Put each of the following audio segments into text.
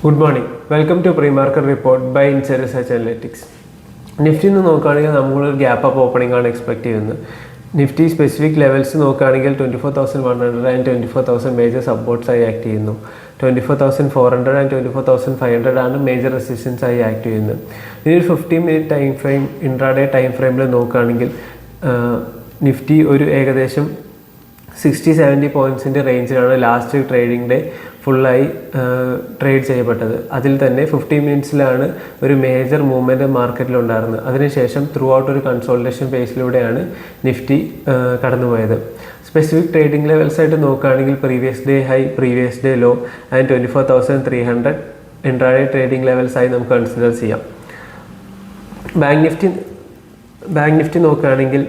Good morning. Welcome to pre-market report by Insider Research Analytics. Nifty നോക്കുകയാണെങ്കിൽ നമ്മളൊരു gap up opening ആണ് expect ചെയ്യുന്നത്. Nifty specific levels നോക്കുകയാണെങ്കിൽ 24,100 and 24,000 major supports ആയി act ചെയ്യുന്നു. 24,400 and 24,500 ആണ് മേജർ റെസിസ്റ്റൻസ് ആയി ആക്ട് ചെയ്യുന്നത്. ഇനി ഒരു 15-minute time frame intraday time ഫ്രെയിമിൽ നോക്കുകയാണെങ്കിൽ നിഫ്റ്റി ഒരു ഏകദേശം 60-70 പോയിൻറ്റ്സിൻ്റെ റേഞ്ചിലാണ് ലാസ്റ്റ് ട്രേഡിംഗ് ഡേ ഫുള്ളായി ട്രേഡ് ചെയ്യപ്പെട്ടത്. അതിൽ തന്നെ 15 മിനിറ്റ്സിലാണ് ഒരു മേജർ മൂവ്മെൻറ്റ് മാർക്കറ്റിലുണ്ടായിരുന്നത്. അതിനുശേഷം ത്രൂ ഔട്ട് ഒരു കൺസോൾട്ടേഷൻ ഫേസിലൂടെയാണ് നിഫ്റ്റി കടന്നുപോയത്. സ്പെസിഫിക് ട്രേഡിംഗ് ലെവൽസ് ആയിട്ട് നോക്കുകയാണെങ്കിൽ previous day high, previous day low and 24,300 intraday trading ലെവൽസായി നമുക്ക് കൺസിഡർ ചെയ്യാം. ബാങ്ക് നിഫ്റ്റി നോക്കുകയാണെങ്കിൽ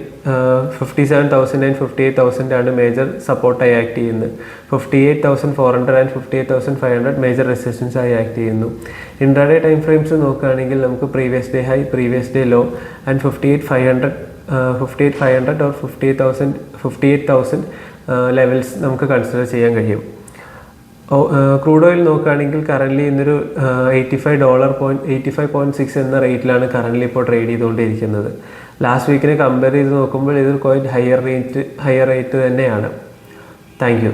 57,000 ആൻഡ് 58,000 ആണ് മേജർ സപ്പോർട്ടായി ആക്ട് ചെയ്യുന്നത്. 58,400 ആൻഡ് 58,500 മേജർ റെസിസ്റ്റൻസ് ആയി ആക്ട് ചെയ്യുന്നു. ഇൻട്രാഡേ ടൈം ഫ്രെയിംസ് നോക്കുകയാണെങ്കിൽ നമുക്ക് previous day high, previous day low and 58,500 or 58,000 levels നമുക്ക് കൺസിഡർ ചെയ്യാൻ കഴിയും. ക്രൂഡ് ഓയിൽ നോക്കുകയാണെങ്കിൽ കറൻ്റ്ലി ഇന്നൊരു $85.6 എന്ന റേറ്റിലാണ് കറൻ്റ്ലി ഇപ്പോൾ ട്രേഡ് ചെയ്തുകൊണ്ടിരിക്കുന്നത്. ലാസ്റ്റ് വീക്കിനെ കമ്പയർ ചെയ്ത് നോക്കുമ്പോൾ ഇതൊരു ക്വൈറ്റ് ഹയർ റേറ്റ് തന്നെയാണ്. Thank you.